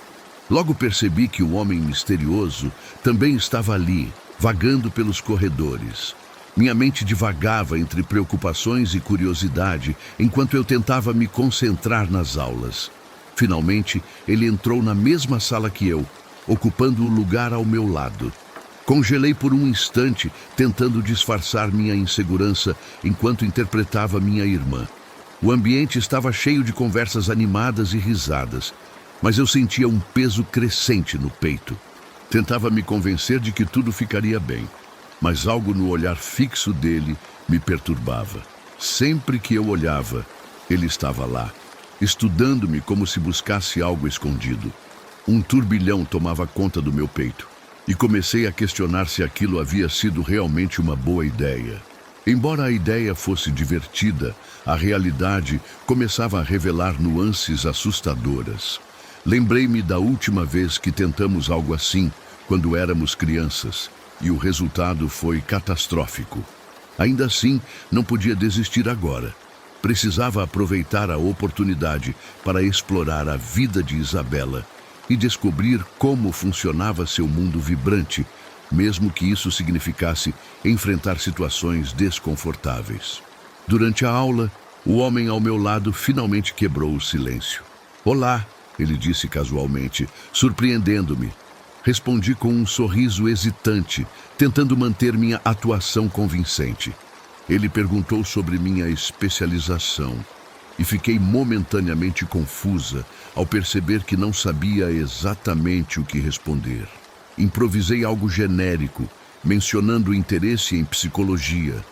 Logo percebi que o homem misterioso também estava ali, vagando pelos corredores. Minha mente divagava entre preocupações e curiosidade, enquanto eu tentava me concentrar nas aulas. Finalmente, ele entrou na mesma sala que eu, ocupando o lugar ao meu lado. Congelei por um instante, tentando disfarçar minha insegurança enquanto interpretava minha irmã. O ambiente estava cheio de conversas animadas e risadas, mas eu sentia um peso crescente no peito. Tentava me convencer de que tudo ficaria bem, mas algo no olhar fixo dele me perturbava. Sempre que eu olhava, ele estava lá, estudando-me como se buscasse algo escondido. Um turbilhão tomava conta do meu peito, e comecei a questionar se aquilo havia sido realmente uma boa ideia. Embora a ideia fosse divertida, a realidade começava a revelar nuances assustadoras. Lembrei-me da última vez que tentamos algo assim, quando éramos crianças, e o resultado foi catastrófico. Ainda assim, não podia desistir agora. Precisava aproveitar a oportunidade para explorar a vida de Isabela e descobrir como funcionava seu mundo vibrante, mesmo que isso significasse enfrentar situações desconfortáveis. Durante a aula, o homem ao meu lado finalmente quebrou o silêncio. "Olá", ele disse casualmente, surpreendendo-me. Respondi com um sorriso hesitante, tentando manter minha atuação convincente. Ele perguntou sobre minha especialização e fiquei momentaneamente confusa ao perceber que não sabia exatamente o que responder. Improvisei algo genérico, mencionando interesse em psicologia,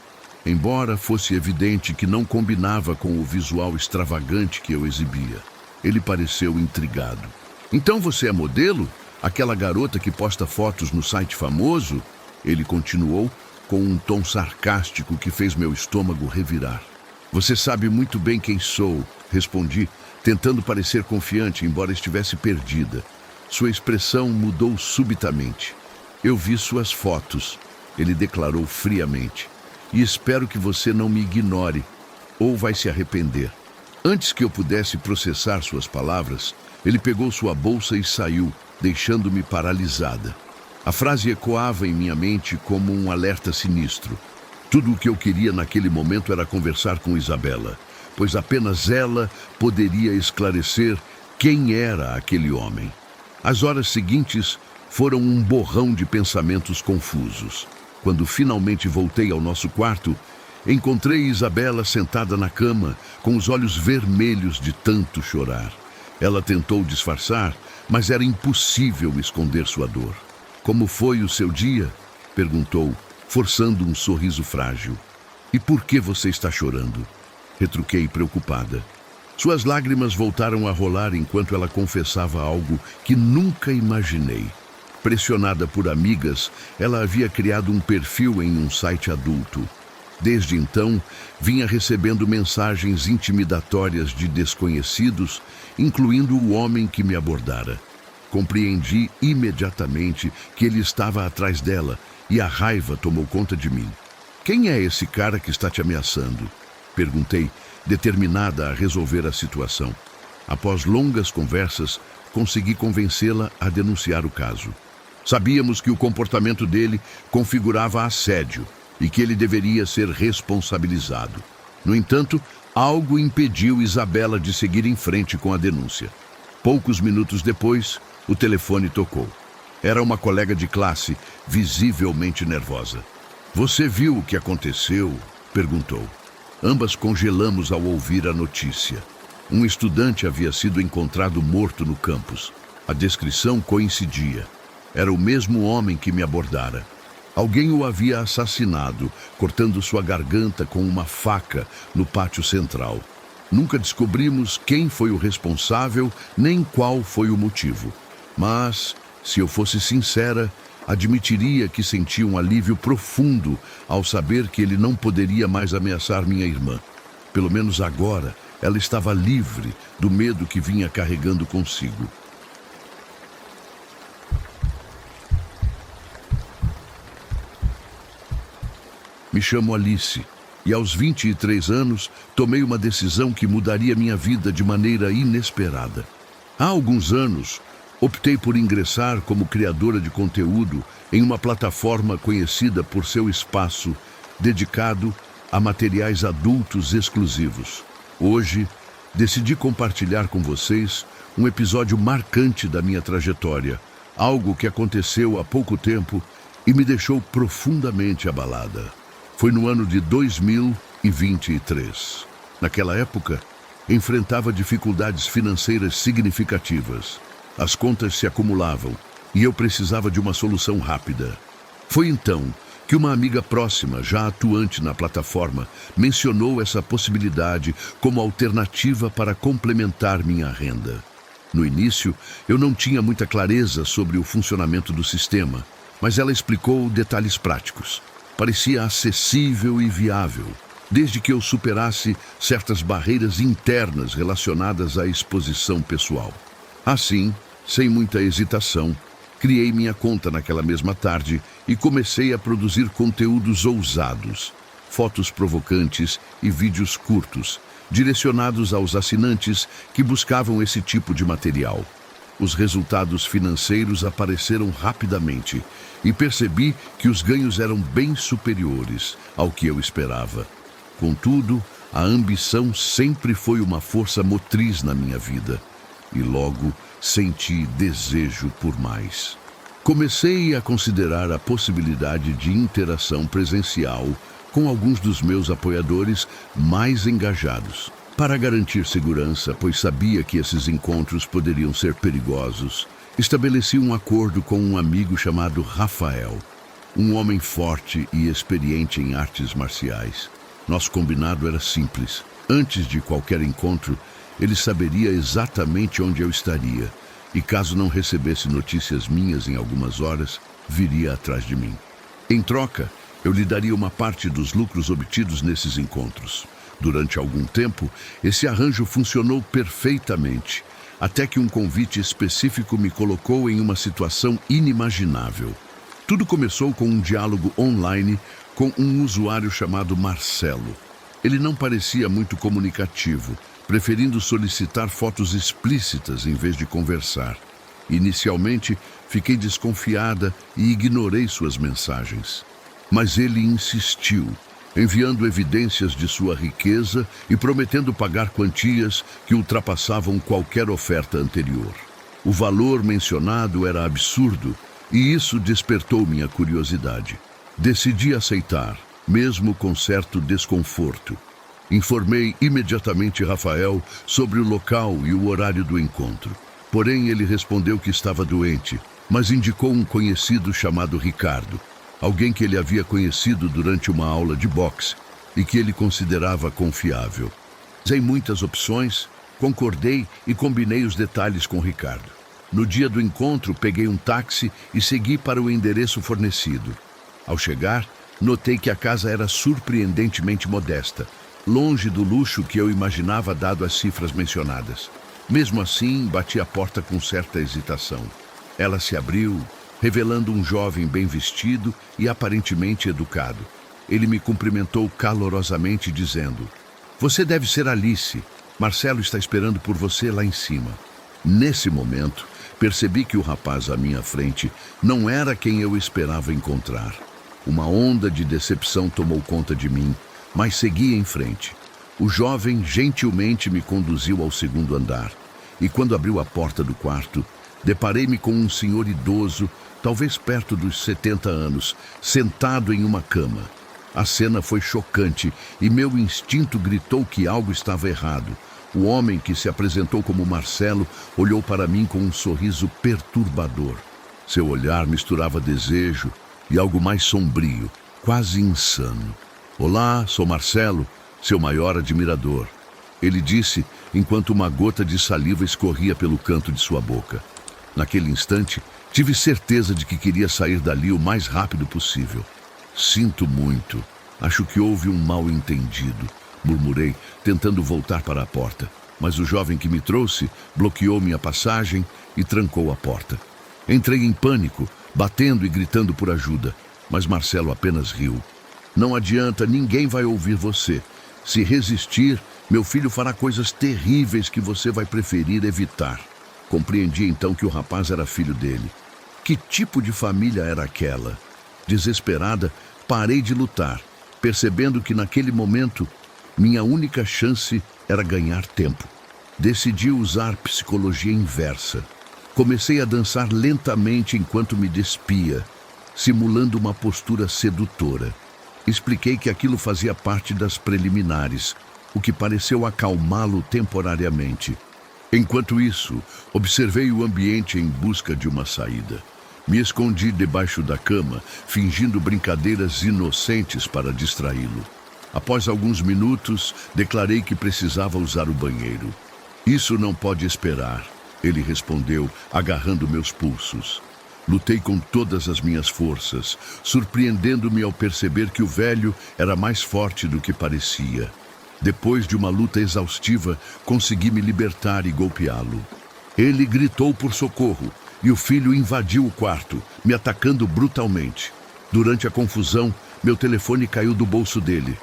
embora fosse evidente que não combinava com o visual extravagante que eu exibia. Ele pareceu intrigado. "Então você é modelo? Aquela garota que posta fotos no site famoso?" Ele continuou com um tom sarcástico que fez meu estômago revirar. "Você sabe muito bem quem sou", respondi, tentando parecer confiante, embora estivesse perdida. Sua expressão mudou subitamente. "Eu vi suas fotos", ele declarou friamente, "e espero que você não me ignore, ou vai se arrepender." Antes que eu pudesse processar suas palavras, ele pegou sua bolsa e saiu, deixando-me paralisada. A frase ecoava em minha mente como um alerta sinistro. Tudo o que eu queria naquele momento era conversar com Isabela, pois apenas ela poderia esclarecer quem era aquele homem. As horas seguintes foram um borrão de pensamentos confusos. Quando finalmente voltei ao nosso quarto, encontrei Isabela sentada na cama, com os olhos vermelhos de tanto chorar. Ela tentou disfarçar, mas era impossível esconder sua dor. "Como foi o seu dia?", perguntou, forçando um sorriso frágil. "E por que você está chorando?", retruquei preocupada. Suas lágrimas voltaram a rolar enquanto ela confessava algo que nunca imaginei. Pressionada por amigas, ela havia criado um perfil em um site adulto. Desde então, vinha recebendo mensagens intimidatórias de desconhecidos, incluindo o homem que me abordara. Compreendi imediatamente que ele estava atrás dela e a raiva tomou conta de mim. "Quem é esse cara que está te ameaçando?", perguntei, determinada a resolver a situação. Após longas conversas, consegui convencê-la a denunciar o caso. Sabíamos que o comportamento dele configurava assédio e que ele deveria ser responsabilizado. No entanto, algo impediu Isabela de seguir em frente com a denúncia. Poucos minutos depois, o telefone tocou. Era uma colega de classe, visivelmente nervosa. "Você viu o que aconteceu?", perguntou. Ambas congelamos ao ouvir a notícia. Um estudante havia sido encontrado morto no campus. A descrição coincidia. Era o mesmo homem que me abordara. Alguém o havia assassinado, cortando sua garganta com uma faca no pátio central. Nunca descobrimos quem foi o responsável, nem qual foi o motivo. Mas, se eu fosse sincera, admitiria que senti um alívio profundo ao saber que ele não poderia mais ameaçar minha irmã. Pelo menos agora, ela estava livre do medo que vinha carregando consigo. Me chamo Alice e aos 23 anos tomei uma decisão que mudaria minha vida de maneira inesperada. Há alguns anos, optei por ingressar como criadora de conteúdo em uma plataforma conhecida por seu espaço dedicado a materiais adultos exclusivos. Hoje, decidi compartilhar com vocês um episódio marcante da minha trajetória, algo que aconteceu há pouco tempo e me deixou profundamente abalada. Foi no ano de 2023. Naquela época, enfrentava dificuldades financeiras significativas. As contas se acumulavam e eu precisava de uma solução rápida. Foi então que uma amiga próxima, já atuante na plataforma, mencionou essa possibilidade como alternativa para complementar minha renda. No início, eu não tinha muita clareza sobre o funcionamento do sistema, mas ela explicou detalhes práticos. parecia acessível e viável, desde que eu superasse certas barreiras internas relacionadas à exposição pessoal. Assim, sem muita hesitação, criei minha conta naquela mesma tarde e comecei a produzir conteúdos ousados, fotos provocantes e vídeos curtos, direcionados aos assinantes que buscavam esse tipo de material. Os resultados financeiros apareceram rapidamente e percebi que os ganhos eram bem superiores ao que eu esperava. Contudo, a ambição sempre foi uma força motriz na minha vida e logo senti desejo por mais. Comecei a considerar a possibilidade de interação presencial com alguns dos meus apoiadores mais engajados. Para garantir segurança, pois sabia que esses encontros poderiam ser perigosos, estabeleci um acordo com um amigo chamado Rafael, um homem forte e experiente em artes marciais. Nosso combinado era simples. Antes de qualquer encontro, ele saberia exatamente onde eu estaria e, caso não recebesse notícias minhas em algumas horas, viria atrás de mim. Em troca, eu lhe daria uma parte dos lucros obtidos nesses encontros. Durante algum tempo, esse arranjo funcionou perfeitamente, até que um convite específico me colocou em uma situação inimaginável. Tudo começou com um diálogo online com um usuário chamado Marcelo. Ele não parecia muito comunicativo, preferindo solicitar fotos explícitas em vez de conversar. Inicialmente, fiquei desconfiada e ignorei suas mensagens. Mas ele insistiu, enviando evidências de sua riqueza e prometendo pagar quantias que ultrapassavam qualquer oferta anterior. O valor mencionado era absurdo e isso despertou minha curiosidade. Decidi aceitar, mesmo com certo desconforto. Informei imediatamente Rafael sobre o local e o horário do encontro. Porém, ele respondeu que estava doente, mas indicou um conhecido chamado Ricardo, alguém que ele havia conhecido durante uma aula de boxe e que ele considerava confiável. Sem muitas opções, concordei e combinei os detalhes com Ricardo. No dia do encontro, peguei um táxi e segui para o endereço fornecido. Ao chegar, notei que a casa era surpreendentemente modesta, longe do luxo que eu imaginava dado as cifras mencionadas. Mesmo assim, bati a porta com certa hesitação. Ela se abriu, revelando um jovem bem vestido e aparentemente educado. Ele me cumprimentou calorosamente, dizendo: "Você deve ser Alice. Marcelo está esperando por você lá em cima." Nesse momento, percebi que o rapaz à minha frente não era quem eu esperava encontrar. Uma onda de decepção tomou conta de mim, mas segui em frente. O jovem gentilmente me conduziu ao segundo andar, e quando abriu a porta do quarto, deparei-me com um senhor idoso, talvez perto dos 70 anos, sentado em uma cama. A cena foi chocante e meu instinto gritou que algo estava errado. O homem, que se apresentou como Marcelo, olhou para mim com um sorriso perturbador. Seu olhar misturava desejo e algo mais sombrio, quase insano. "Olá, sou Marcelo, seu maior admirador", ele disse, enquanto uma gota de saliva escorria pelo canto de sua boca. Naquele instante, tive certeza de que queria sair dali o mais rápido possível. "Sinto muito. Acho que houve um mal-entendido", murmurei, tentando voltar para a porta. Mas o jovem que me trouxe bloqueou minha passagem e trancou a porta. Entrei em pânico, batendo e gritando por ajuda, mas Marcelo apenas riu. "Não adianta, ninguém vai ouvir você. Se resistir, meu filho fará coisas terríveis que você vai preferir evitar." Compreendi então que o rapaz era filho dele. Que tipo de família era aquela? Desesperada, parei de lutar, percebendo que naquele momento minha única chance era ganhar tempo. Decidi usar psicologia inversa. Comecei a dançar lentamente enquanto me despia, simulando uma postura sedutora. Expliquei que aquilo fazia parte das preliminares, o que pareceu acalmá-lo temporariamente. Enquanto isso, observei o ambiente em busca de uma saída. Me escondi debaixo da cama, fingindo brincadeiras inocentes para distraí-lo. Após alguns minutos, declarei que precisava usar o banheiro. "Isso não pode esperar", ele respondeu, agarrando meus pulsos. Lutei com todas as minhas forças, surpreendendo-me ao perceber que o velho era mais forte do que parecia. Depois de uma luta exaustiva, consegui me libertar e golpeá-lo. Ele gritou por socorro e o filho invadiu o quarto, me atacando brutalmente. Durante a confusão, meu telefone caiu do bolso dele.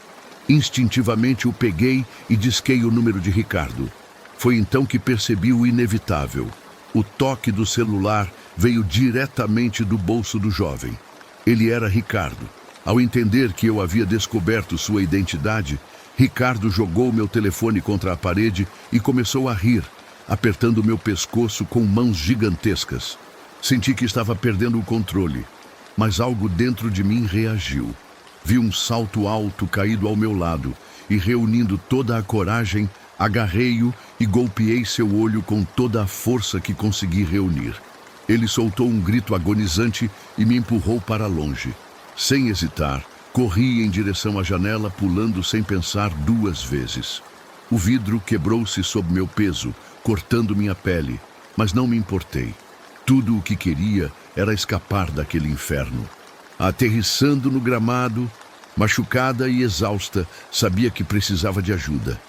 Instintivamente o peguei e disquei o número de Ricardo. Foi então que percebi o inevitável. O toque do celular veio diretamente do bolso do jovem. Ele era Ricardo. Ao entender que eu havia descoberto sua identidade, Ricardo jogou meu telefone contra a parede e começou a rir, apertando meu pescoço com mãos gigantescas. Senti que estava perdendo o controle, mas algo dentro de mim reagiu. Vi um salto alto caído ao meu lado e, reunindo toda a coragem, agarrei-o e golpeei seu olho com toda a força que consegui reunir. Ele soltou um grito agonizante e me empurrou para longe. Sem hesitar, corri em direção à janela, pulando sem pensar 2 vezes. O vidro quebrou-se sob meu peso, cortando minha pele, mas não me importei. Tudo o que queria era escapar daquele inferno. Aterrissando no gramado, machucada e exausta, sabia que precisava de ajuda.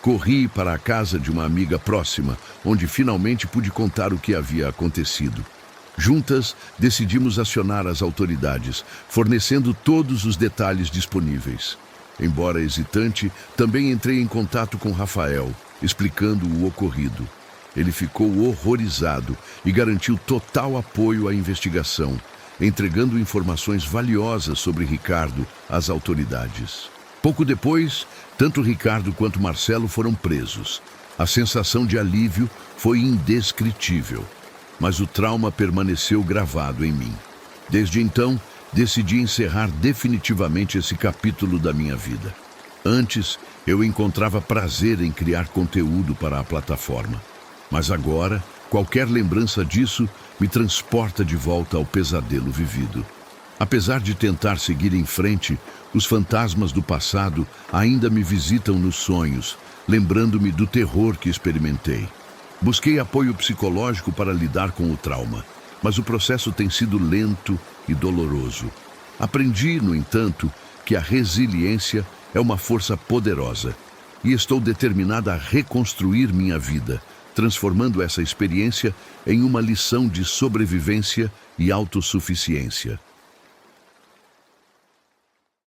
Corri para a casa de uma amiga próxima, onde finalmente pude contar o que havia acontecido. Juntas, decidimos acionar as autoridades, fornecendo todos os detalhes disponíveis. Embora hesitante, também entrei em contato com Rafael, explicando o ocorrido. Ele ficou horrorizado e garantiu total apoio à investigação, entregando informações valiosas sobre Ricardo às autoridades. Pouco depois, tanto Ricardo quanto Marcelo foram presos. A sensação de alívio foi indescritível, mas o trauma permaneceu gravado em mim. Desde então, decidi encerrar definitivamente esse capítulo da minha vida. Antes, eu encontrava prazer em criar conteúdo para a plataforma. Mas agora, qualquer lembrança disso me transporta de volta ao pesadelo vivido. Apesar de tentar seguir em frente, os fantasmas do passado ainda me visitam nos sonhos, lembrando-me do terror que experimentei. Busquei apoio psicológico para lidar com o trauma, mas o processo tem sido lento e doloroso. Aprendi, no entanto, que a resiliência é uma força poderosa e estou determinada a reconstruir minha vida, transformando essa experiência em uma lição de sobrevivência e autossuficiência.